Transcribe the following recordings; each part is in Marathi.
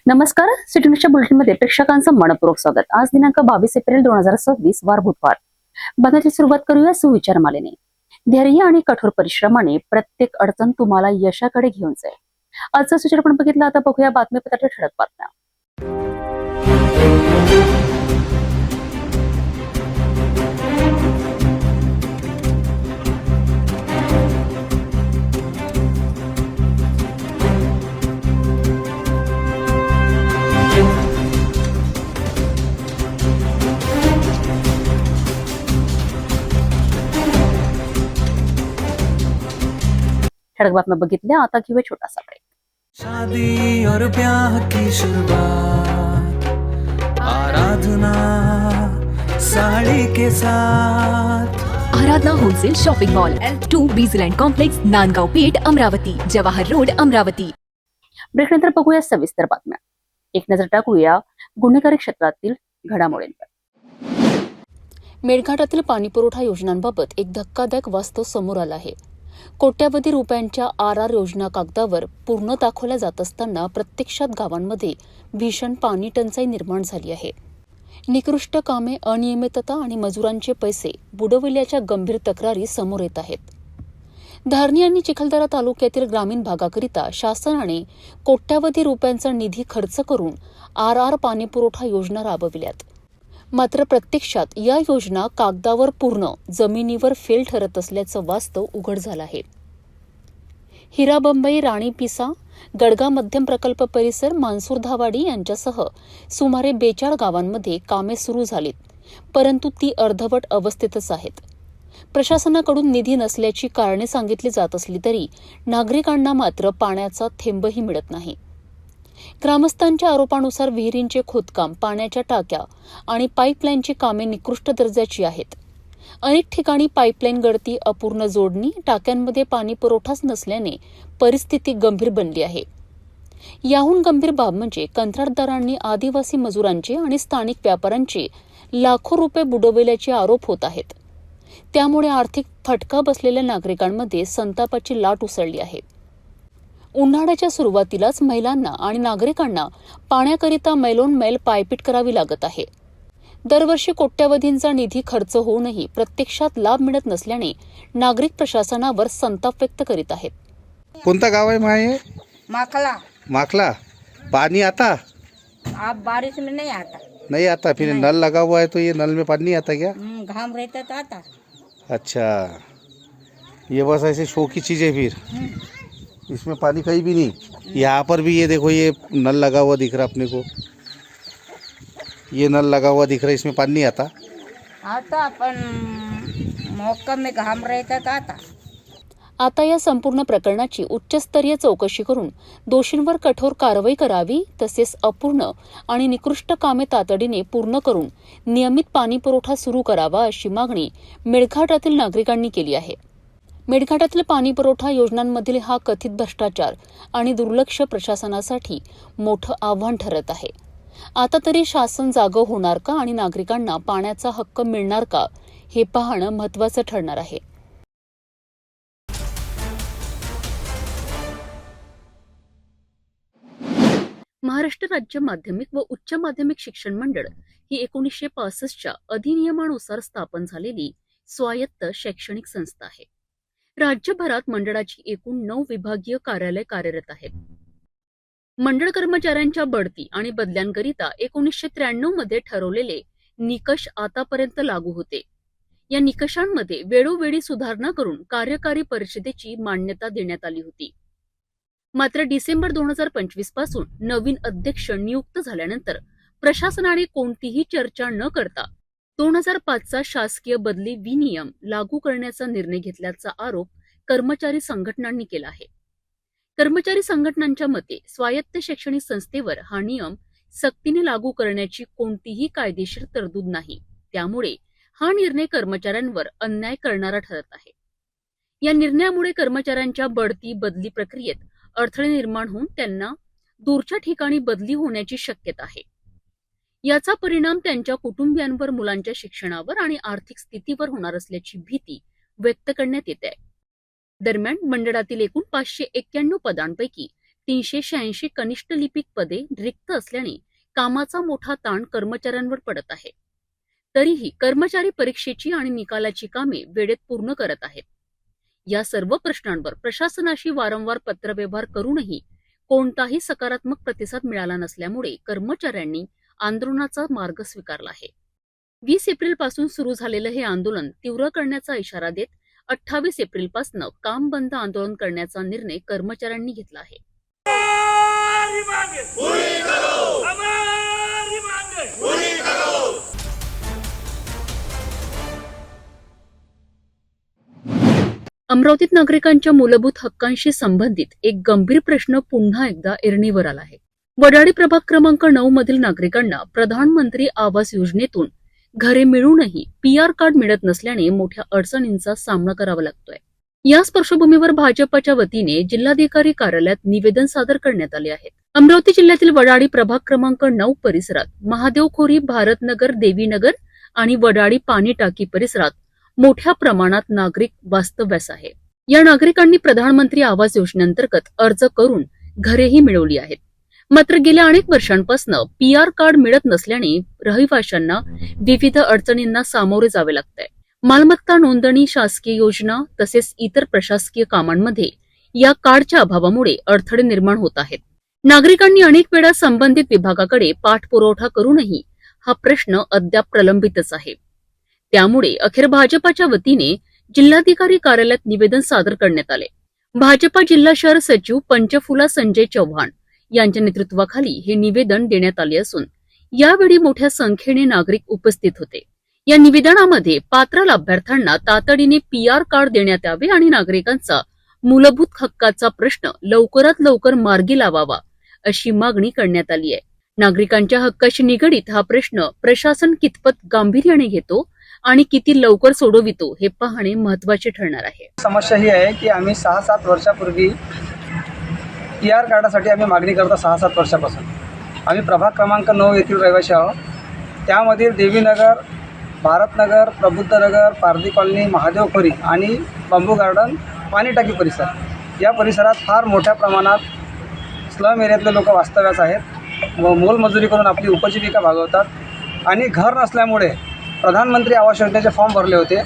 नमस्कार. सिटी न्यूजच्या बुलेटिनमध्ये प्रेक्षकांचं मनपूर्वक स्वागत. आज दिनांक 22 एप्रिल 2026 वार बुधवार. बातमीची सुरुवात करूया सुविचार मालेने. धैर्य आणि कठोर परिश्रमाने प्रत्येक अडचण तुम्हाला यशाकडे घेऊन जाईल. आजचा सूचना आपण बघितला. आता बघूया बातमीपत्राच्या ठळक बातम्या. ठळक बातम्या बघितल्या. आता घेऊया छोटासा ब्रेक. शादी और ब्याह की शुरुआत आराधना साड़ी के साथ Aradhana wholesale shopping mall L2 बीझलँड कॉम्प्लेक्स नांदगाव पेठ अमरावती जवाहर रोड अमरावती. ब्रेकनंतर बघूया सविस्तर बातम्या. एक नजर टाकूया गुन्हेगारी क्षेत्रातील घडामोडींवर. मेळघाटातील पाणीपुरवठा योजनांबाबत एक धक्कादायक वास्तव समोर आलं आहे. कोट्यावधी रुपयांच्या RR योजना कागदावर पूर्ण दाखवल्या जात असताना प्रत्यक्षात गावांमध्ये भीषण पाणी टंचाई निर्माण झाली आहे. निकृष्ट कामे, अनियमितता आणि मजुरांचे पैसे बुडविल्याच्या गंभीर तक्रारी समोर येत आहेत. धारणी आणि चिखलदरा तालुक्यातील ग्रामीण भागाकरिता शासनाने कोट्यावधी रुपयांचा निधी खर्च करून RR पाणीपुरवठा योजना राबविल्यात. मात्र प्रत्यक्षात या योजना कागदावर पूर्ण, जमिनीवर फेल ठरत असल्याचं वास्तव उघड झालं आहे. हिराबंबई, राणी पिसा, गडगा मध्यम प्रकल्प परिसर, मानसूर धावाडी यांच्यासह सुमारे 42 गावांमध्ये कामे सुरू झालीत, परंतु ती अर्धवट अवस्थेतच आहेत. प्रशासनाकडून निधी नसल्याची कारणे सांगितली जात असली तरी नागरिकांना मात्र पाण्याचा थेंबही मिळत नाही. ग्रामस्थांच्या आरोपानुसार विहिरींचे खोदकाम, पाण्याच्या टाक्या आणि पाईपलाईनची कामे निकृष्ट दर्जाची आहेत. अनेक ठिकाणी पाईपलाईन गळती, अपूर्ण जोडणी, टाक्यांमध्ये पाणी पुरवठाच नसल्याने परिस्थिती गंभीर बनली आहे. याहून गंभीर बाब म्हणजे कंत्राटदारांनी आदिवासी मजुरांचे आणि स्थानिक व्यापाऱ्यांचे लाखो रुपये बुडविल्याचे आरोप होत आहेत. त्यामुळे आर्थिक फटका बसलेल्या नागरिकांमध्ये संतापाची लाट उसळली आहे. उन्हाळ्याच्या सुरुवातीलाच महिलांना आणि नागरिकांना पाण्याकरिता मैलोन मैल पायपीट करावी लागत आहे. दरवर्षी कोट्यवधींचा निधी खर्च होऊनही प्रत्यक्षात लाभ मिळत नसल्याने नागरिक प्रशासनावर संताप व्यक्त करीत आहेत. कोणता गाव है माँ ये? माखला। माखला. पानी आता? अब बारिश में नहीं आता। नहीं आता. फिर नल लगा हुआ है तो ये नल में पानी नहीं आता क्या? घाम रहता तो आता। अच्छा, ये बस ऐसे शो की चीज़ें. फिर इसमें पानी कहीं भी नहीं. यहाँ पर भी ये देखो, ये नल लगा हुआ दिख रहा अपने को. ये नल लगा हुआ दिख रहा है, इसमें पानी नहीं आता. आता अपन मौका में घाम रहता तो आता। आता या संपूर्ण प्रकरणाची उच्चस्तरीय चौकशी करून दोषींवर कठोर कारवाई करावी, तसेच अपूर्ण आणि निकृष्ट कामे तातडीने पूर्ण करून नियमित पाणीपुरवठा सुरू करावा, अशी मागणी मेळघाटातील नागरिकांनी केली आहे. मेळघाटातील पाणीपुरवठा योजनांमधील हा कथित भ्रष्टाचार आणि दुर्लक्ष प्रशासनासाठी मोठं आव्हान ठरत आहे. आता तरी शासन जागं होणार का आणि नागरिकांना पाण्याचा हक्क मिळणार का, हे पाहणं महत्त्वाचं ठरणार आहे. महाराष्ट्र राज्य माध्यमिक व उच्च माध्यमिक शिक्षण मंडळ ही 1965च्या अधिनियमानुसार स्थापन झालेली स्वायत्त शैक्षणिक संस्था आहे. राज्यभरात मंडळाची एकूण 9 विभागीय कार्यालय कार्यरत आहेत. मंडळ कर्मचाऱ्यांच्या बढती आणि बदल्यांकरिता 1993 मध्ये ठरवलेले निकष आतापर्यंत लागू होते. या निकषांमध्ये वेळोवेळी सुधारणा करून कार्यकारी परिषदेची मान्यता देण्यात आली होती. मात्र डिसेंबर 2025 पासून नवीन अध्यक्ष नियुक्त झाल्यानंतर प्रशासनाने कोणतीही चर्चा न करता 2005चा शासकीय बदली विनियम लागू करण्याचा निर्णय घेतल्याचा आरोप कर्मचारी संघटनांनी केला आहे. कर्मचारी संघटनांच्या मते स्वायत्त शैक्षणिक संस्थेवर हा नियम सक्तीने लागू करण्याची कोणतीही कायदेशीर तरतूद नाही. त्यामुळे हा निर्णय कर्मचाऱ्यांवर अन्याय करणारा ठरत आहे. या निर्णयामुळे कर्मचाऱ्यांच्या बढती बदली प्रक्रियेत अडथळे निर्माण होऊन त्यांना दूरच्या ठिकाणी बदली होण्याची शक्यता आहे. याचा परिणाम त्यांच्या कुटुंबियांवर, मुलांच्या शिक्षणावर आणि आर्थिक स्थितीवर होणार असल्याची भीती व्यक्त करण्यात येते. दरम्यान मंडळातील एकूण 591 पदांपैकी 386 कनिष्ठ लिपिक पदे रिक्त असल्याने कामाचा मोठा ताण कर्मचाऱ्यांवर पडत आहे. तरीही कर्मचारी परीक्षेची आणि निकालाची कामे वेळेत पूर्ण करत आहेत. या सर्व प्रश्नांवर प्रशासनाशी वारंवार पत्रव्यवहार करूनही कोणताही सकारात्मक प्रतिसाद मिळाला नसल्यामुळे कर्मचाऱ्यांनी आंदोलनाचा मार्ग स्वीकारला आहे. 20 एप्रिलपासून सुरू झालेलं हे आंदोलन तीव्र करण्याचा इशारा देत 28 एप्रिलपासून काम बंद आंदोलन करण्याचा निर्णय कर्मचाऱ्यांनी घेतला आहे. अमरावतीत नागरिकांच्या मूलभूत हक्कांशी संबंधित एक गंभीर प्रश्न पुन्हा एकदा ऐरणीवर आला आहे. वडाळी प्रभाग क्रमांक 9 मधील नागरिकांना प्रधानमंत्री आवास योजनेतून घरे मिळूनही PR कार्ड मिळत नसल्याने मोठ्या अडचणींचा सामना करावा लागतोय. याच पार्श्वभूमीवर भाजपच्या वतीने जिल्हाधिकारी कार्यालयात निवेदन सादर करण्यात आले आहे. अमरावती जिल्ह्यातील वडाळी प्रभाग क्रमांक 9 परिसरात महादेवखोरी, भारतनगर, देवीनगर आणि वडाळी पाणी टाकी परिसरात मोठ्या प्रमाणात नागरिक वास्तव्यास आहे. या नागरिकांनी प्रधानमंत्री आवास योजनेअंतर्गत अर्ज करून घरेही मिळवली आहेत. मात्र गेल्या अनेक वर्षांपासून PR कार्ड मिळत नसल्याने रहिवाशांना विविध अडचणींना सामोरे जावे लागतंय. मालमत्ता नोंदणी, शासकीय योजना तसेच इतर प्रशासकीय कामांमध्ये या कार्डच्या अभावामुळे अडथळे निर्माण होत आहेत. नागरिकांनी अनेक वेळा संबंधित विभागाकडे पाठपुरावा करूनही हा प्रश्न अद्याप प्रलंबितच आहे. त्यामुळे अखेर भाजपाच्या वतीने जिल्हाधिकारी कार्यालयात निवेदन सादर करण्यात आले. भाजपा जिल्हा शहर सचिव पंचफुला संजय चव्हाण यांच्या नेतृत्वाखाली हे निवेदन देण्यात आले असून यावेळी मोठ्या संख्येने नागरिक उपस्थित होते. या निवेदनामध्ये पात्र लाभार्थ्यांना तातडीने PR कार्ड देण्यात यावे आणि नागरिकांचा मूलभूत हक्काचा प्रश्न लवकरात लवकर मार्गी लावावा अशी मागणी करण्यात आली आहे. नागरिकांच्या हक्काशी निगडीत हा प्रश्न प्रशासन कितपत गांभीर्याने घेतो आणि किती लवकर सोडवितो हे पाहणे महत्त्वाचे ठरणार आहे. समस्या ही आहे की आम्ही 6-7 वर्षापूर्वी PR कार्डासाठी आम्ही मागणी करतो. 6-7 वर्षापासून आम्ही प्रभाग क्रमांक 9 येथील रहिवासी आहोत. त्यामधील देवीनगर, भारतनगर, प्रबुद्धनगर, पारधी कॉलनी, महादेवखोरी आणि बांबू गार्डन, पाणी टाकी परिसर या परिसरात फार मोठ्या प्रमाणात स्लम एरियातले लोक वास्तव्यास आहेत व मोलमजुरी करून आपली उपजीविका भागवतात आणि घर नसल्यामुळे प्रधानमंत्री आवास योजनेचे फॉर्म भरले होते.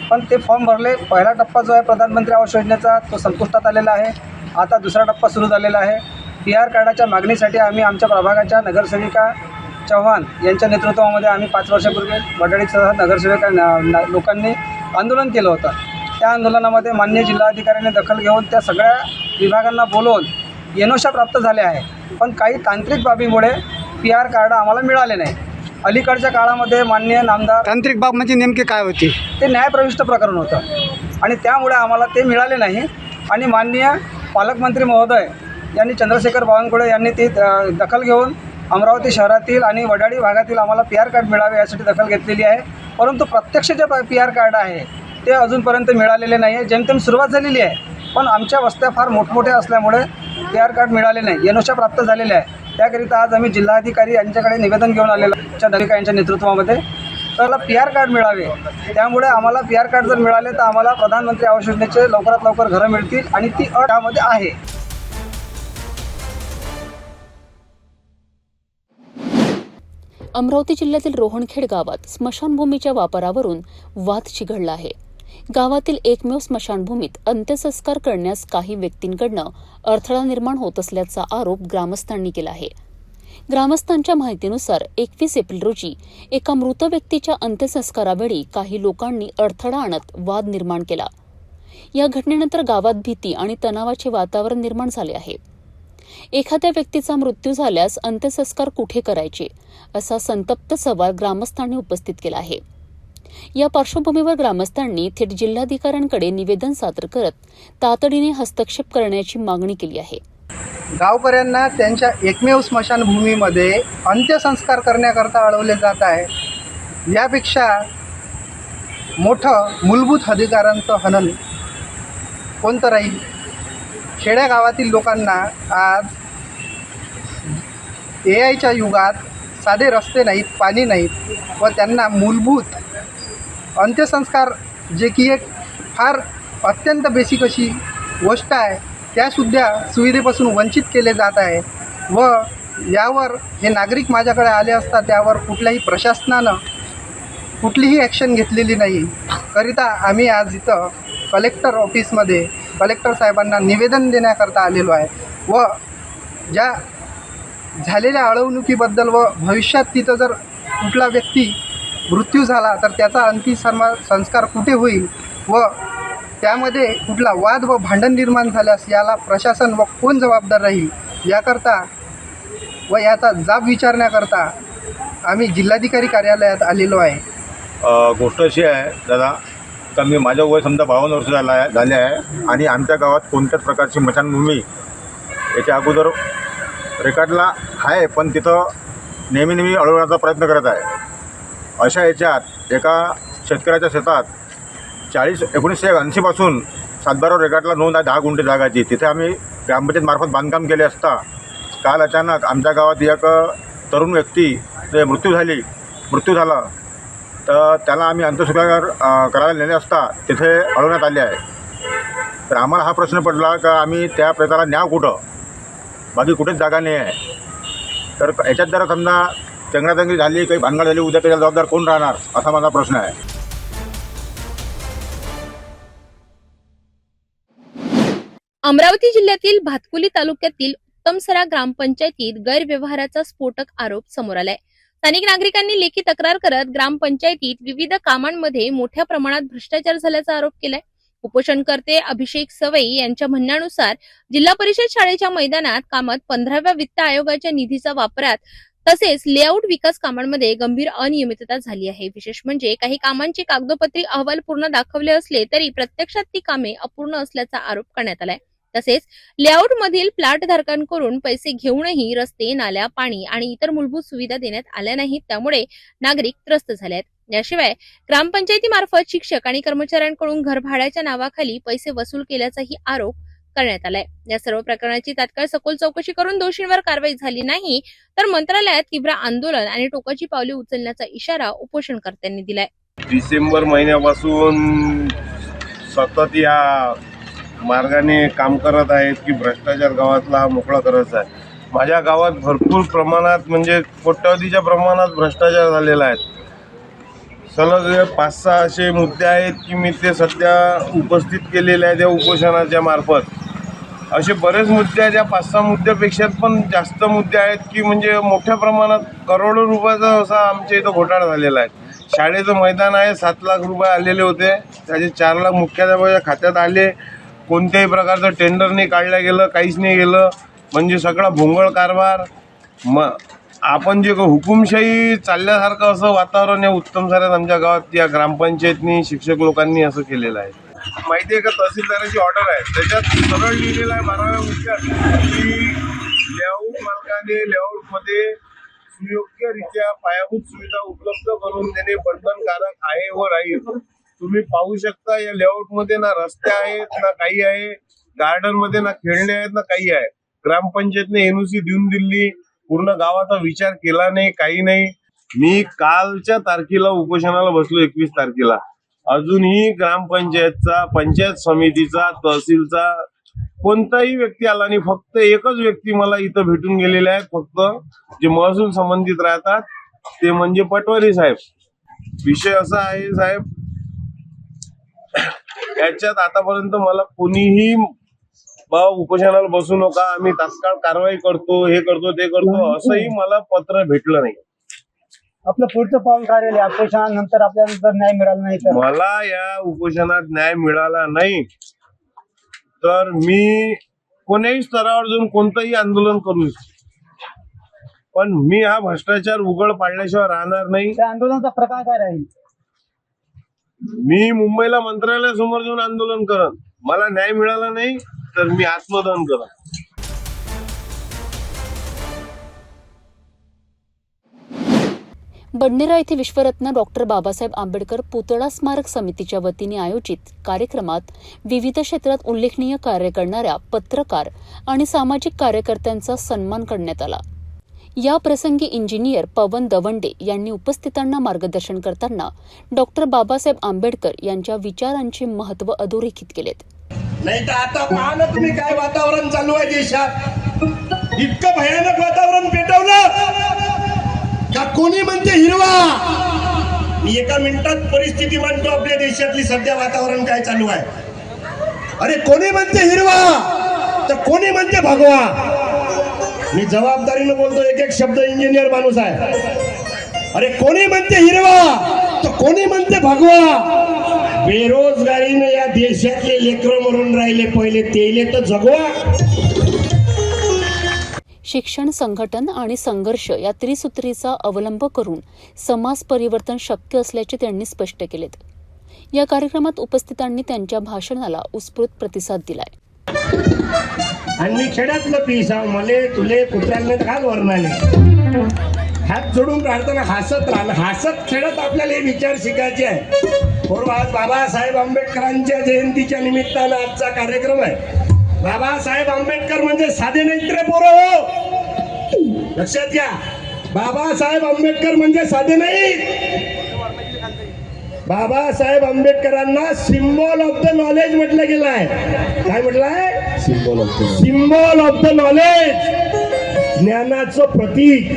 पण ते फॉर्म भरले, पहिला टप्पा जो आहे प्रधानमंत्री आवास योजनेचा तो संपुष्टात आलेला आहे. आता दुसरा टप्पा सुरू झालेला आहे. PR कार्डाच्या मागणीसाठी आम्ही आमच्या प्रभागाच्या नगरसेविका चव्हाण यांच्या नेतृत्वामध्ये आम्ही 5 वर्षापूर्वी वडाळीसह नगरसेविका लोकांनी आंदोलन केलं होतं. त्या आंदोलनामध्ये माननीय जिल्हाधिकाऱ्यांनी दखल घेऊन त्या सगळ्या विभागांना बोलवून एनओशा प्राप्त झाल्या आहे. पण काही तांत्रिक बाबीमुळे PR कार्ड आम्हाला मिळाले नाही. अलीकडच्या काळामध्ये माननीय नामदार तांत्रिक बाब म्हणजे नेमके काय होते? ते न्यायप्रविष्ट प्रकरण होतं आणि त्यामुळे आम्हाला ते मिळाले नाही. आणि माननीय पालकमंत्री महोदय यांनी चंद्रशेखर बावनकुळे यांनी ती दखल घेऊन अमरावती शहरातील आणि वडाळी भागातील आम्हाला PR कार्ड मिळावे यासाठी दखल घेतलेली आहे. परंतु प्रत्यक्ष जे PR कार्ड आहे ते अजूनपर्यंत मिळालेले नाही आहे. जेमतेम सुरुवात झालेली आहे, पण आमच्या वस्त्या फार मोठमोठ्या असल्यामुळे PR कार्ड मिळाले नाही. एनओशा प्राप्त झालेल्या आहे. त्याकरिता आज आम्ही जिल्हाधिकारी यांच्याकडे निवेदन घेऊन आलेलं नागरिक यांच्या नेतृत्वामध्ये तर PR कार्ड मिळावे. त्यामुळे आम्हाला PR कार्ड जर मिळाले तर आम्हाला प्रधानमंत्री आवास योजनेचे लवकरात लवकर घरं मिळतील आणि ती अट त्यामध्ये आहे. अमरावती जिल्ह्यातील रोहणखेड गावात स्मशानभूमीच्या वापरावरून वाद चिघळला आहे. गावातील एकमेव स्मशानभूमीत अंत्यसंस्कार करण्यास काही व्यक्तींकडनं अडथळा निर्माण होत असल्याचा आरोप ग्रामस्थांनी केला आहे. ग्रामस्थांच्या माहितीनुसार 21 एप्रिल रोजी एका मृत व्यक्तीच्या अंत्यसंस्कारावेळी काही लोकांनी अडथळा आणत वाद निर्माण केला. या घटनेनंतर गावात भीती आणि तणावाचे वातावरण निर्माण झाले आहे. एखाद्या व्यक्तीचा मृत्यू झाल्यास अंत्यसंस्कार कुठे करायचे असा संतप्त सवाल ग्रामस्थांनी उपस्थित केला आहे. या पार्श्वभूमीवर ग्रामस्थांनी थेट जिल्हाधिकाऱ्यांकडे निवेदन सादर करत तातडीने हस्तक्षेप करण्याची मागणी केली आहे. गावकऱ्यांना त्यांच्या एकमेव स्मशानभूमीमध्ये अंत्यसंस्कार करण्याकरता अडवले जात आहे. यापेक्षा मोठं मूलभूत अधिकारांचं हनन कोणतं राहील? खेड्यागावातील लोकांना आज AIच्या युगात साधे रस्ते नाहीत, पाणी नाहीत व त्यांना मूलभूत अंत्यसंस्कार जे की एक फार अत्यंत बेसिक अशी गोष्ट आहे त्यासुद्धा सुविधेपासून वंचित केले जात आहे व यावर हे नागरिक माझ्याकडे आले असता त्यावर कुठल्याही प्रशासनानं कुठलीही ॲक्शन घेतलेली नाही. करिता आम्ही आज इथं कलेक्टर ऑफिसमध्ये कलेक्टर साहेबांना निवेदन देण्याकरता आलेलो आहे व ज्या झालेल्या अडवणुकीबद्दल व भविष्यात तिथं जर कुठला व्यक्ती मृत्यू झाला तर त्याचा अंतिम संस्कार कुठे होईल व त्यामध्ये कुठला वाद व भांडण निर्माण झाल्यास याला प्रशासन व कोण जबाबदार राहील याकरता व याचा जाब विचारण्याकरता आम्ही जिल्हाधिकारी कार्यालयात आलेलो आहे. गोष्ट अशी आहे दादा का मी माझं वय समजा 52 वर्ष झाले आहे आणि आमच्या गावात कोणत्याच प्रकारची स्मशानभूमी याच्या अगोदर रेकॉर्डला आहे, पण तिथं नेहमी अडवण्याचा प्रयत्न करत आहे. अशा याच्यात एका शेतकऱ्याच्या शेतात 1980 पासून 7-12 रेकॉर्डला नोंद आहे 10 गुंठे जागाची. तिथे आम्ही ग्रामपंचायतमार्फत बांधकाम केले असता काल अचानक आमच्या गावात एक तरुण व्यक्ती मृत्यू झाला तर त्याला आम्ही अंत्यसंस्कार करायला नेले असता तिथे अडवण्यात आले आहे. तर आम्हाला हा प्रश्न पडला का आम्ही त्या प्रेताला न्याव कुठं, बाकी कुठेच जागा नाही आहे. तर याच्यात जर समजा चंगराचंगरी झाली, काही भानगड झाली, उद्या त्याला जबाबदार कोण राहणार असा माझा प्रश्न आहे. अमरावती जिल्ह्यातील भातकुली तालुक्यातील उत्तमसरा ग्रामपंचायतीत गैरव्यवहाराचा स्फोटक आरोप समोर आलाय. स्थानिक नागरिकांनी लेखी तक्रार करत ग्रामपंचायतीत विविध कामांमध्ये मोठ्या प्रमाणात भ्रष्टाचार झाल्याचा आरोप केलाय. उपोषणकर्ते अभिषेक सवई यांच्या म्हणण्यानुसार जिल्हा परिषद शाळेच्या मैदानात कामात 15व्या वित्त आयोगाच्या निधीचा वापरात तसेच लेआउट विकास कामांमध्ये गंभीर अनियमितता झाली आहे. विशेष म्हणजे काही कामांचे कागदोपत्री अहवाल पूर्ण दाखवले असले तरी प्रत्यक्षात ती कामे अपूर्ण असल्याचा आरोप करण्यात आलाय. तसेच लेआउट मधील प्लॉट धारकांकडून पैसे घेऊनही रस्ते, नाल्या, पाणी आणि इतर मूलभूत सुविधा देण्यात आल्या नाहीत, त्यामुळे नागरिक त्रस्त झाले आहेत. याशिवाय ग्रामपंचायतीमार्फत शिक्षक आणि कर्मचाऱ्यांकडून घर भाड्याच्या नावाखाली पैसे वसूल केल्याचाही आरोप करण्यात आलाय. या सर्व प्रकरणाची तात्काळ सखोल चौकशी करून दोषींवर कारवाई झाली नाही तर मंत्रालयात तीव्र आंदोलन आणि टोकाची पावले उचलण्याचा इशारा उपोषणकर्त्यांनी दिलाय. डिसेंबर महिन्यापासून सतत या मार्गाने काम करत आहेत की भ्रष्टाचार गावातला मोकळा करायचा आहे. माझ्या गावात भरपूर प्रमाणात म्हणजे कोट्यवधीच्या प्रमाणात भ्रष्टाचार झालेला आहे. सलग 5-6 असे मुद्दे आहेत की मी ते सध्या उपस्थित केलेले आहेत या उपोषणाच्या मार्फत. असे बरेच मुद्दे आहेत. या 5-6 मुद्द्यापेक्षा पण जास्त मुद्दे आहेत की म्हणजे मोठ्या प्रमाणात करोडो रुपयाचा असा आमच्या इथं घोटाळा झालेला आहे. शाळेचं मैदान आहे, 7 लाख रुपये आलेले होते, त्याचे 4 लाख मुख्याध्यापकाच्या खात्यात आले. कोणत्याही प्रकारचं टेंडर नाही काढलं गेलं, काहीच नाही गेलं, म्हणजे सगळा भोंगळ कारभार. आपण जे हुकुमशाही चालल्यासारखं असं वातावरण आहे उत्तमसऱ्यात आमच्या गावात या ग्रामपंचायतनी शिक्षक लोकांनी असं केलेलं आहे. माहिती आहे का, तहसीलदाराची ऑर्डर आहे त्याच्यात सरळ लिहिलेलं आहे 12व्या मुद्द्यात की लेआउट मालकाने लेआउटमध्ये सुयोग्यरित्या पायाभूत सुविधा उपलब्ध करून देणे बंधनकारक आहे व राहील. तुम्ही पाहू शकता या लेआउटमध्ये ना रस्ते आहेत, ना काही आहे, गार्डन मध्ये ना खेळणे आहेत, ना काही आहे. ग्रामपंचायतने एनओसी देऊन दिली, पूर्ण गावाचा विचार केला नाही, काही नाही. मी कालच्या तारखेला उपोषणाला बसलो 21 तारखेला, अजूनही ग्रामपंचायतचा, पंचायत समितीचा, तहसीलचा कोणताही व्यक्ती आला नाही. फक्त एकच व्यक्ती मला इथं भेटून गेलेले आहेत, फक्त जे महसूल संबंधित राहतात ते म्हणजे पटवारी साहेब. विषय असा आहे साहेब, याच्यात आतापर्यंत मला कोणीही उपोषणाला बसू नका, आम्ही तात्काळ कारवाई करतो, हे करतो, ते करतो, असंही मला पत्र भेटलं नाही. आपलं पुढचं पाऊल काय राहील? उपोषणानंतर आपल्याला जर न्याय मिळाला नाही तर मला या उपोषणात न्याय मिळाला नाही तर मी कोण्याही स्तरावर जाऊन कोणतंही आंदोलन करू, पण मी हा भ्रष्टाचार उघड पाडल्याशिवाय राहणार नाही. त्या आंदोलनाचा प्रकार काय राहील? मी मुंबईला मंत्रालयासमोर जाऊन आंदोलन करन. मला न्याय मिळाला नाही तर मी आत्मदहन करन. बडनेरा येथे विश्वरत्न डॉक्टर बाबासाहेब आंबेडकर पुतळा स्मारक समितीच्या वतीने आयोजित कार्यक्रमात विविध क्षेत्रात उल्लेखनीय कार्य करणाऱ्या पत्रकार आणि सामाजिक कार्यकर्त्यांचा सन्मान करण्यात आला. या प्रसंगी इंजिनियर पवन दवंडे यांनी उपस्थितांना मार्गदर्शन करताना डॉक्टर बाबासाहेब आंबेडकर यांच्या विचारांचे महत्त्व अधोरेखित केलेत. नाही तर आता पहा ना तुम्ही काय वातावरण चालू आहे देशात. इतकं भयानक वातावरण पेटवलं का कोणी म्हणते हिरवा. मी एका मिनिटात परिस्थिती मांडतो आपल्या देशातली सध्या वातावरण काय चालू आहे. अरे कोणी म्हणते हिरवा तर कोणी म्हणते भगवा. मी जबाबदारीनं बोलतो, एक एक शब्द इंजिनियर माणूस आहे. अरे कोणी म्हणते हिरवा तर कोणी म्हणते भगवा. बेरोजगारीने या देशातले लेकरं मरून राहिले, पहिले तेले तर जगवा. शिक्षण, संघटन आणि संघर्ष या त्रिसूत्रीचा अवलंब करून समाज परिवर्तन शक्य असल्याचे त्यांनी स्पष्ट केलेत. या कार्यक्रमात उपस्थितांनी त्यांच्या भाषणाला उत्स्फूर्त प्रतिसाद दिलाय. आणि मी खेड्यातलं पीस आहो, मले तुले कुत्र्याला घाल वर्णाले. हात जोडून प्रार्थना, हसत राहणं. हसत खेळत आपल्याला हे विचार शिकायचे आहे. बरोबर, आज बाबासाहेब आंबेडकरांच्या जयंतीच्या निमित्तानं आजचा कार्यक्रम आहे. बाबासाहेब आंबेडकर म्हणजे साधे नाहीत रे पोरं, हो लक्षात घ्या. बाबासाहेब आंबेडकर म्हणजे साधे नाहीत. बाबासाहेब आंबेडकरांना सिम्बॉल ऑफ द नॉलेज म्हटलं गेलं आहे. काय म्हटलं आहे? सिम्बॉल ऑफ द नॉलेज, ज्ञानाचं प्रतीक.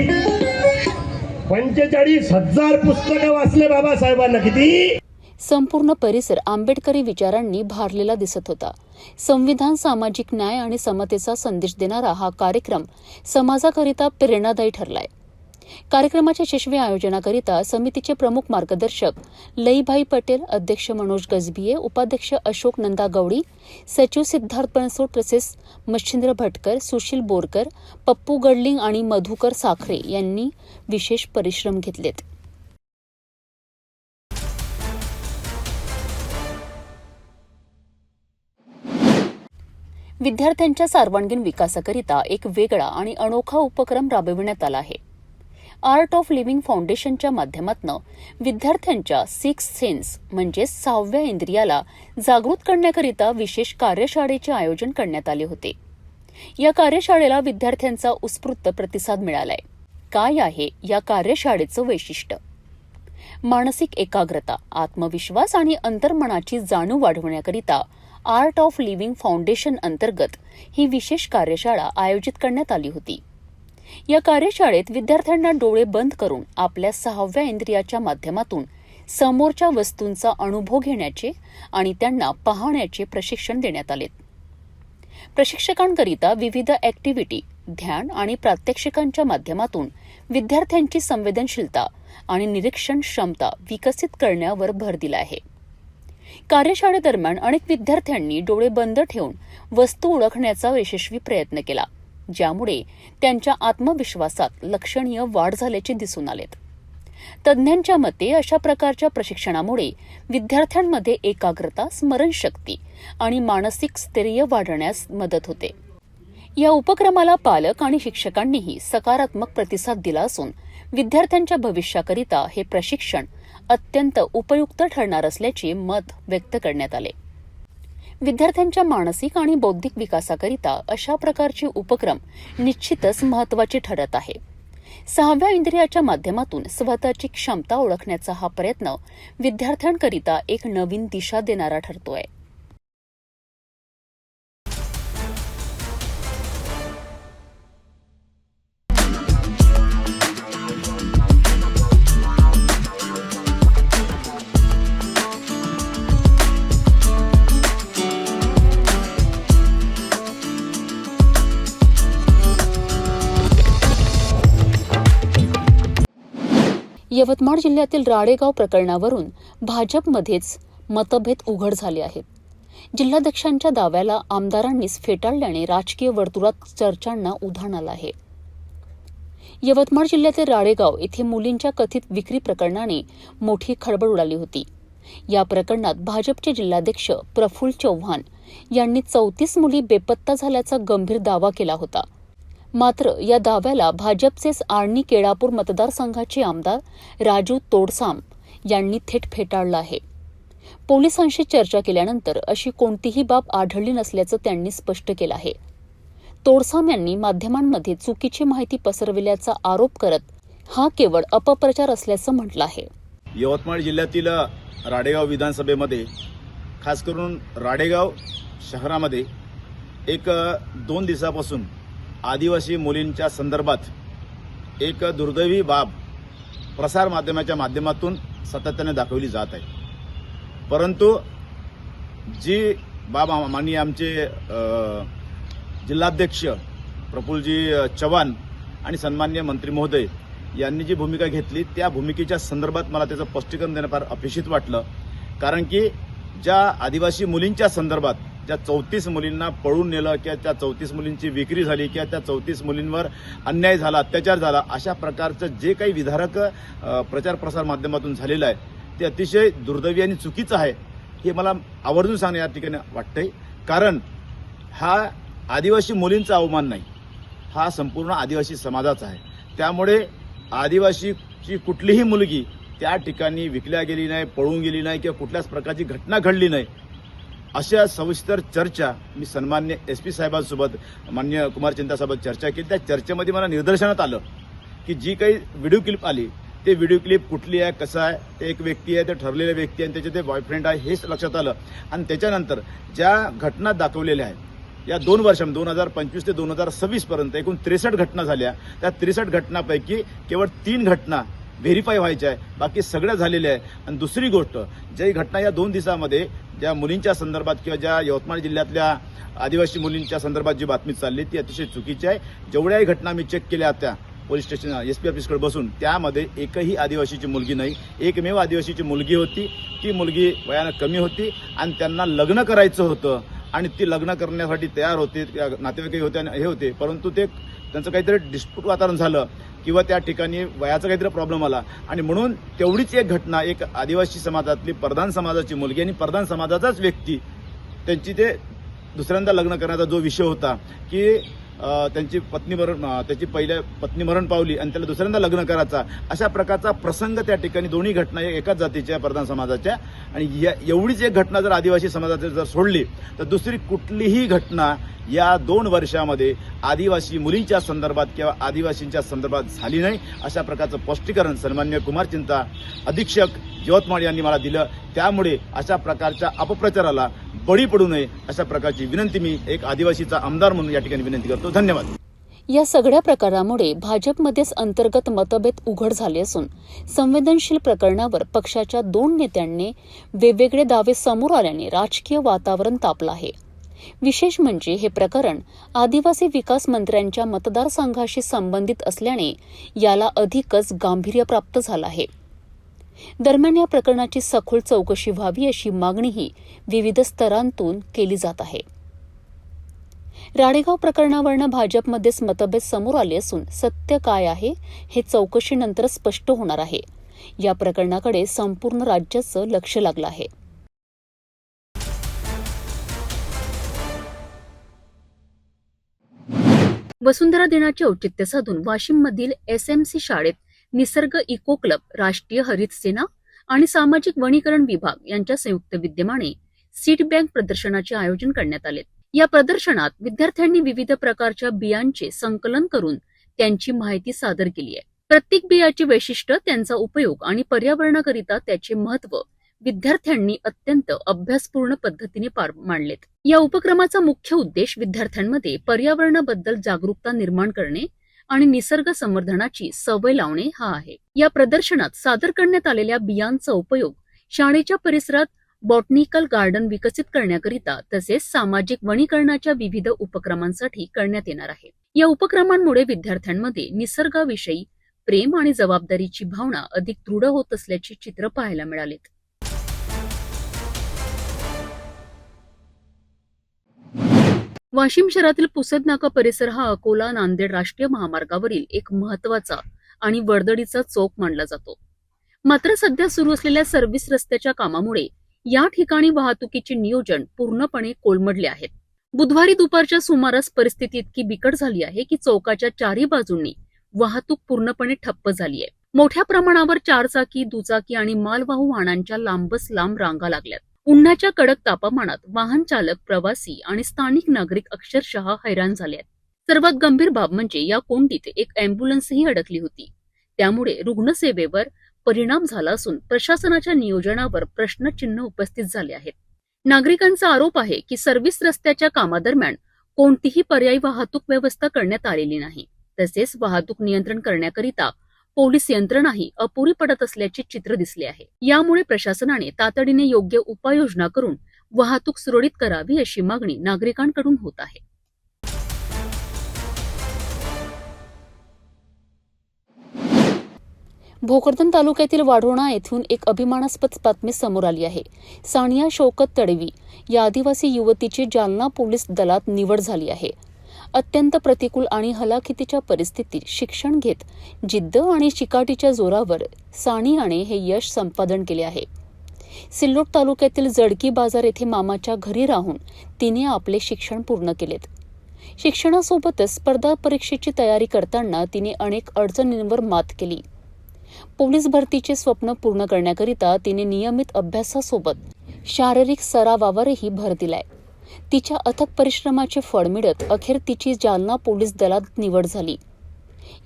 45,000 पुस्तकं वाचले बाबासाहेबांना. किती? संपूर्ण परिसर आंबेडकरी विचारांनी भारलेला दिसत होता. संविधान, सामाजिक न्याय आणि समतेचा संदेश देणारा हा कार्यक्रम समाजाकरिता प्रेरणादायी ठरलाय. कार्यक्रमाच्या यशस्वी आयोजनाकरिता समितीचे प्रमुख मार्गदर्शक लईभाई पटेल, अध्यक्ष मनोज गजबिये, उपाध्यक्ष अशोक नंदा गवडी, सचिव सिद्धार्थ बनसोड तसेच मच्छिंद्र भटकर, सुशील बोरकर, पप्पू गडलिंग आणि मधुकर साखरे यांनी विशेष परिश्रम घेतलेत. विद्यार्थ्यांच्या सर्वांगीण विकासाकरिता एक वेगळा आणि अनोखा उपक्रम राबविण्यात आला आहे. आर्ट ऑफ लिव्हिंग फाउंडेशनच्या माध्यमातून विद्यार्थ्यांच्या 6th सेन्स म्हणजे 6व्या इंद्रियाला जागृत करण्याकरिता विशेष कार्यशाळेचे आयोजन करण्यात आले होते. या कार्यशाळेला विद्यार्थ्यांचा उत्स्फूर्त प्रतिसाद मिळालाय. काय आहे या कार्यशाळेचं वैशिष्ट्य? मानसिक एकाग्रता, आत्मविश्वास आणि अंतर्मनाची जाणीव वाढवण्याकरिता आर्ट ऑफ लिव्हिंग फाउंडेशन अंतर्गत ही विशेष कार्यशाळा आयोजित करण्यात आली होती. या कार्यशाळेत विद्यार्थ्यांना डोळे बंद करून आपल्या 6व्या इंद्रियाच्या माध्यमातून समोरच्या वस्तूंचा अनुभव घेण्याचे आणि त्यांना पाहण्याचे प्रशिक्षण देण्यात आले. प्रशिक्षकांकरिता विविध ऍक्टिव्हिटी, ध्यान आणि प्रात्यक्षिकांच्या माध्यमातून विद्यार्थ्यांची संवेदनशीलता आणि निरीक्षण क्षमता विकसित करण्यावर भर दिला आहे. कार्यशाळेदरम्यान अनेक विद्यार्थ्यांनी डोळे बंद ठेवून वस्तू ओळखण्याचा यशस्वी प्रयत्न केला, ज्यामुळे त्यांच्या आत्मविश्वासात लक्षणीय वाढ झाल्याचे दिसून आले. तज्ज्ञांच्या मते अशा प्रकारच्या प्रशिक्षणामुळे विद्यार्थ्यांमध्ये एकाग्रता, स्मरणशक्ती आणि मानसिक स्थैर्य वाढण्यास मदत होते. या उपक्रमाला पालक आणि शिक्षकांनीही सकारात्मक प्रतिसाद दिला असून विद्यार्थ्यांच्या भविष्याकरिता हे प्रशिक्षण अत्यंत उपयुक्त ठरणार असल्याचे मत व्यक्त करण्यात आले. विद्यार्थ्यांच्या मानसिक आणि बौद्धिक विकासाकरिता अशा प्रकारचे उपक्रम निश्चितच महत्त्वाचे ठरत आहे. 6व्या इंद्रियाच्या माध्यमातून स्वतःची क्षमता ओळखण्याचा हा प्रयत्न विद्यार्थ्यांकरिता एक नवीन दिशा देणारा ठरतोय. यवतमाळ जिल्ह्यातील राडेगाव प्रकरणावरून भाजपमध्येच मतभेद उघड झाले आहेत. जिल्हाध्यक्षांच्या दाव्याला आमदारांनीच फेटाळल्याने राजकीय वर्तुळात चर्चांना उधाण आलं आहे. यवतमाळ जिल्ह्यातील राडेगाव येथे मुलींच्या कथित विक्री प्रकरणाने मोठी खळबळ उडाली होती. या प्रकरणात भाजपचे जिल्हाध्यक्ष प्रफुल्ल चव्हाण यांनी 34 मुली बेपत्ता झाल्याचा गंभीर दावा केला होता. मात्र या दाव्याला भाजपचेच आर्णी केळापूर मतदारसंघाचे आमदार राजू तोडसाम यांनी थेट फेटाळलं आहे. पोलिसांशी चर्चा केल्यानंतर अशी कोणतीही बाब आढळली नसल्याचं त्यांनी स्पष्ट केलं आहे. तोडसाम यांनी माध्यमांमध्ये चुकीची माहिती पसरविल्याचा आरोप करत हा केवळ अपप्रचार असल्याचं म्हटलं आहे. यवतमाळ जिल्ह्यातील राडेगाव विधानसभेमध्ये खास करून राडेगाव शहरामध्ये एक 2 दिवसापासून आदिवासी मुलींच्या संदर्भात एक दुर्दैवी बाब प्रसारमाध्यमाच्या माध्यमातून सातत्याने दाखवली जात आहे. परंतु जी बाब माननीय आमचे जिल्हाध्यक्ष प्रफुल्लजी चव्हाण आणि सन्माननीय मंत्री महोदय यांनी जी भूमिका घेतली त्या भूमिकेच्या संदर्भात मला त्याचं स्पष्टीकरण देणं फार अपेक्षित वाटलं. कारण की ज्या आदिवासी मुलींच्या संदर्भात ज्या 34 मुलींना पळून नेलं किंवा त्या 34 मुलींची विक्री झाली किंवा त्या 34 मुलींवर अन्याय झाला, अत्याचार झाला, अशा प्रकारचं जे काही विधारक प्रचार प्रसार माध्यमातून झालेलं आहे ते अतिशय दुर्दैवी आणि चुकीचं आहे हे मला आवर्जून सांगणं या ठिकाणी वाटतंय. कारण हा आदिवासी मुलींचा अवमान नाही, हा संपूर्ण आदिवासी समाजाचा आहे. त्यामुळे आदिवासीची कुठलीही मुलगी त्या ठिकाणी विकल्या गेली नाही, पळून गेली नाही किंवा कुठल्याच प्रकारची घटना घडली नाही अशा सविस्तर चर्चा मी सन्मान्य SP साहेबांसोबत माननीय कुमार चिंतासोबत चर्चा केली. त्या चर्चेमध्ये मला निदर्शनात आलं की जी काही व्हिडिओ क्लिप आली ते व्हिडिओ क्लिप कुठली आहे, कसं आहे, ते एक व्यक्ती आहे, ते ठरलेले व्यक्ती आहे आणि त्याचे ते बॉयफ्रेंड आहे हेच लक्षात आलं. आणि त्याच्यानंतर ज्या घटना दाखवलेल्या आहेत या 2 वर्षांमध्ये 2025 ते 2026 पर्यंत एकूण 63 घटना झाल्या. त्या 63 घटनापैकी केवळ 3 घटना व्हेरीफाय व्हायच्या आहे, बाकी सगळ्या झालेल्या आहे. आणि दुसरी गोष्ट, ज्याही घटना या 2 दिवसामध्ये ज्या मुलींच्या संदर्भात किंवा ज्या यवतमाळ जिल्ह्यातल्या आदिवासी मुलींच्या संदर्भात जी बातमी चालली ती अतिशय चुकीची आहे. जेवढ्याही घटना मी चेक केल्या त्या पोलीस स्टेशन SP ऑफिसकडे बसून त्यामध्ये एकही आदिवासीची मुलगी नाही. एकमेव आदिवासीची मुलगी होती, ती मुलगी वयानं कमी होती आणि त्यांना लग्न करायचं होतं आणि ती लग्न करण्यासाठी तयार होते, नातेवाईकही होते आणि हे होते. परंतु त्यांचं काहीतरी डिस्प्यूट वातावरण झालं किंवा त्या ठिकाणी वयाचा काहीतरी प्रॉब्लेम आला आणि म्हणून तेवढीच एक घटना, एक आदिवासी समाजातली प्रधान समाजाची मुलगी आणि प्रधान समाजाचाच व्यक्ती त्यांची ते दुसऱ्यांदा लग्न करण्याचा जो विषय होता की त्याची पहिल्या पत्नी मरण पावली आणि त्याला दुसऱ्यांदा लग्न करायचा, अशा प्रकारचा प्रसंग त्या ठिकाणी दोन्ही घटना एकाच जातीच्या प्रधान समाजाच्या. आणि एवढीच एक घटना जर आदिवासी समाजाची जर सोडली तर दुसरी कुठलीही घटना या 2 वर्षामध्ये आदिवासी मुलींच्या संदर्भात किंवा आदिवासींच्या संदर्भात झाली नाही. अशा प्रकारचं स्पष्टीकरण सन्माननीय कुमार चिंता अधीक्षक यवतमाळ यांनी मला दिलं. त्यामुळे अशा प्रकारच्या अपप्रचाराला बळी पडू नये अशा प्रकारची विनंती मी एक आदिवासीचा आमदार म्हणून या ठिकाणी विनंती करतो. धन्यवाद. या सगळ्या प्रकारामुळे भाजपमध्येच अंतर्गत मतभेद उघड झाले असून संवेदनशील प्रकरणावर पक्षाच्या 2 नेत्यांनी वेगवेगळे दावे समोर आल्याने राजकीय वातावरण तापलं आहे. विशेष म्हणजे हे प्रकरण आदिवासी विकास मंत्र्यांच्या मतदारसंघाशी संबंधित असल्याने याला अधिकच गांभीर्य प्राप्त झालं आहे. दरम्यान या प्रकरणाची सखोल चौकशी व्हावी अशी मागणीही विविध स्तरांतून केली जात आहे. राडेगाव प्रकरणावरनं भाजपमध्येच मतभेद समोर आले असून सत्य काय आहे हे चौकशीनंतर स्पष्ट होणार आहे. या प्रकरणाकडे संपूर्ण राज्याचं लक्ष लागलं आहे. वसुंधरा दिनाचे औचित्य साधून वाशिममधील SMC शाळेत निसर्ग इको क्लब, राष्ट्रीय हरित सेना आणि सामाजिक वनीकरण विभाग यांच्या संयुक्त विद्यमाने सीड बँक प्रदर्शनाचे आयोजन करण्यात आले. या प्रदर्शनात विद्यार्थ्यांनी विविध प्रकारच्या बियांचे संकलन करून त्यांची माहिती सादर केली आहे. प्रत्येक बियाचे वैशिष्ट्य, त्यांचा उपयोग आणि पर्यावरणाकरिता त्याचे महत्त्व विद्यार्थ्यांनी अत्यंत अभ्यासपूर्ण पद्धतीने पार मांडलेत. या उपक्रमाचा मुख्य उद्देश विद्यार्थ्यांमध्ये पर्यावरणाबद्दल जागरूकता निर्माण करणे आणि निसर्ग संवर्धनाची सवय लावणे हा आहे. या प्रदर्शनात सादर करण्यात आलेल्या बियांचा उपयोग शाळेच्या परिसरात बॉटनिकल गार्डन विकसित करण्याकरिता तसेच सामाजिक वनीकरणाच्या विविध उपक्रमांसाठी करण्यात येणार आहे. या उपक्रमांमुळे विद्यार्थ्यांमध्ये निसर्गाविषयी प्रेम आणि जबाबदारीची भावना अधिक दृढ होत असल्याची चित्र पाहायला मिळालीत. वाशिम शहरातील पुसद नाका परिसर हा अकोला नांदेड राष्ट्रीय महामार्गावरील एक महत्वाचा आणि वर्दळीचा चौक मानला जातो. मात्र सध्या सुरू असलेल्या सर्व्हिस रस्त्याच्या कामामुळे या ठिकाणी वाहतुकीचे नियोजन पूर्णपणे कोलमडले आहेत. बुधवारी दुपारच्या सुमारास परिस्थिती इतकी बिकट झाली आहे की चौकाच्या 4ही बाजूंनी वाहतूक पूर्णपणे ठप्प झाली आहे. मोठ्या प्रमाणावर 4 चाकी, दुचाकी आणि मालवाहू वाहनांच्या लांबच लांब रांगा लागल्यात. उन्हाच्या कडक तापमानात वाहन चालक, प्रवासी आणि स्थानिक नागरिक अक्षरशः हैराण झाले आहेत. सर्वात गंभीर बाब म्हणजे या कोंडीत एक अँब्युलन्सही अडकली होती. त्यामुळे रुग्णसेवेवर परिणाम झाला असून प्रशासनाच्या नियोजनावर प्रश्नचिन्ह उपस्थित झाले आहेत. नागरिकांचा आरोप आहे की सर्व्हिस रस्त्याच्या कामादरम्यान कोणतीही पर्यायी वाहतूक व्यवस्था करण्यात आलेली नाही. तसेच वाहतूक नियंत्रण करण्याकरिता पोलीस यंत्रणाही अपुरी पडत असल्याचे चित्र दिसले आहे. यामुळे प्रशासनाने तातडीने योग्य उपाययोजना करून वाहतूक सुरळीत करावी अशी मागणी नागरिकांकडून होत आहे. भोकरदन तालुक्यातील वाढोणा येथून एक अभिमानास्पद बातमी समोर आली आहे. सानिया शौकत तडवी या आदिवासी युवतीची जालना पोलीस दलात निवड झाली आहे. अत्यंत प्रतिकूल आणि हलाखीच्या परिस्थितीत शिक्षण घेत जिद्द आणि चिकाटीच्या जोरावर सानियाने हे यश संपादन केले आहे. सिल्लोड तालुक्यातील जडकी बाजार येथे मामाच्या घरी राहून तिने आपले शिक्षण पूर्ण केलेत. शिक्षणासोबतच स्पर्धा परीक्षेची तयारी करताना तिने अनेक अडचणींवर मात केली. पोलीस भरतीचे स्वप्न पूर्ण करण्याकरिता तिने नियमित अभ्यासासोबत शारीरिक सरावावरही भर दिलाय. तिच्या अथक परिश्रमाचे फळ मिळत अखेर तिची जालना पोलीस दलात निवड झाली.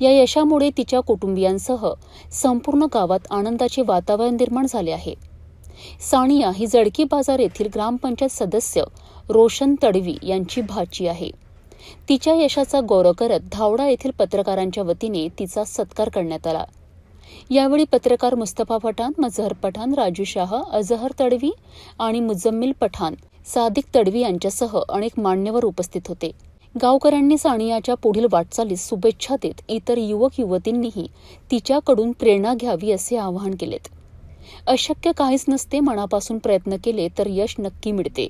या यशामुळे तिच्या कुटुंबियांसह संपूर्ण गावात आनंदाचे वातावरण निर्माण झाले आहे. सानिया ही जडकी बाजार येथील ग्रामपंचायत सदस्य रोशन तडवी यांची भाची आहे. तिच्या यशाचा गौरव करत धावडा येथील पत्रकारांच्या वतीने तिचा सत्कार करण्यात आला. यावेळी पत्रकार मुस्तफा पठाण, मजहर पठाण, राजू शाह, अजहर तडवी आणि मुजम्मिल पठाण, सादिक तडवी यांच्यासह अनेक मान्यवर उपस्थित होते. गावकऱ्यांनी सानियाच्या पुढील वाटचालीस शुभेच्छा देत इतर युवक युवतींनीही तिच्याकडून प्रेरणा घ्यावी असे आवाहन केलेत. अशक्य काहीच नसते, मनापासून प्रयत्न केले तर यश नक्की मिळते,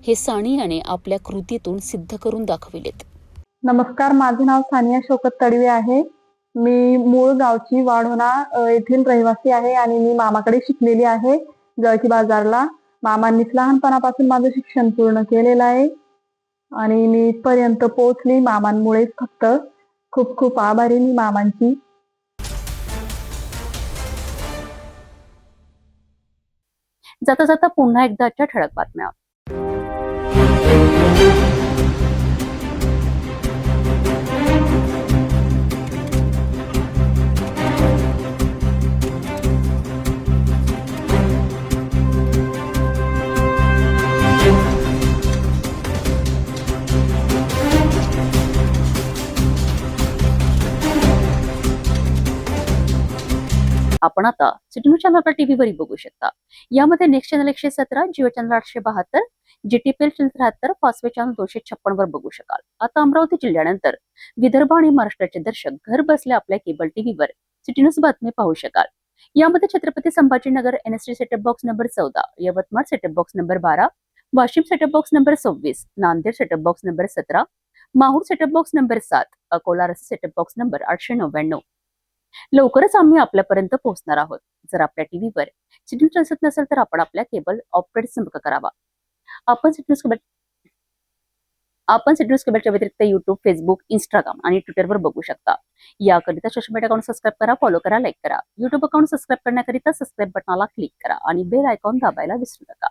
हे सानियाने आपल्या कृतीतून सिद्ध करून दाखविलेत. नमस्कार, माझे नाव सानिया शौकत तडवी आहे. मी मूळ गावची वाढोणा येथील रहिवासी आहे आणि मी मामाकडे शिकलेली आहे जळकी बाजारला. मामांनीच लहानपणापासून माझं शिक्षण पूर्ण केलेलं आहे आणि मी इथपर्यंत पोहोचली मामांमुळेच फक्त. खूप खूप आभारी मी मामांची. जाता जाता पुन्हा एकदाच्या ठळक बातम्या. आपण आता सिटी न्यूज चॅनल टीव्हीवरही बघू शकता. यामध्ये next channel 117, Jio channel 872, GTPL 73, Fastway channel 256 वर बघू शकाल. आता अमरावती जिल्ह्यानंतर विदर्भ आणि महाराष्ट्राचे दर्शक घर बसल्या आपल्या केबल टीव्हीवर सिटी न्यूज बातमी पाहू शकाल. यामध्ये Chhatrapati Sambhajinagar NST setup box number 14, Yavatmal setup box number 12, Washim setup box number 26, Nanded setup box number 17, Mahur setup box number 7, Akola setup box number 899. लवकरच आम्ही आपल्यापर्यंत पोहोचणार आहोत. जर आपल्या टीव्हीवर सिटी न्यूज दिसत नसेल तर आपण आपल्या केबल ऑपरेटर संपर्क करावा. आपण सिटी न्यूज केबलच्या व्यतिरिक्त युट्यूब, फेसबुक, इंस्टाग्राम आणि ट्विटरवर बघू शकता. याकरिता सोशल मीडिया अकाउंट सबस्क्राईब करा, फॉलो करा, लाईक करा. युट्यूब अकाउंट सबस्क्राईब करण्याकरिता सबस्क्राईब बटनाला क्लिक करा आणि बेल आयकॉन दाबायला विसरू नका,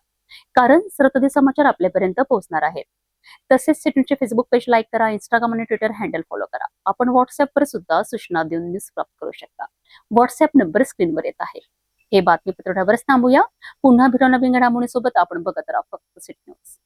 कारण सरकारी समाचार आपल्यापर्यंत पोहोचणार आहेत. तसेच सिटी न्यूजचे फेसबुक पेज लाईक करा, इंस्टाग्राम आणि ट्विटर हँडल फॉलो करा. आपण व्हॉट्सअपवर सुद्धा सूचना देऊन न्यूज प्राप्त करू शकता. व्हॉट्सअप नंबर स्क्रीनवर येत आहे. हे बातमीपत्र थांबूया. पुन्हा भेटू नवीन घडामोडींसोबत. आपण बघत राहा फक्त सिटी न्यूज.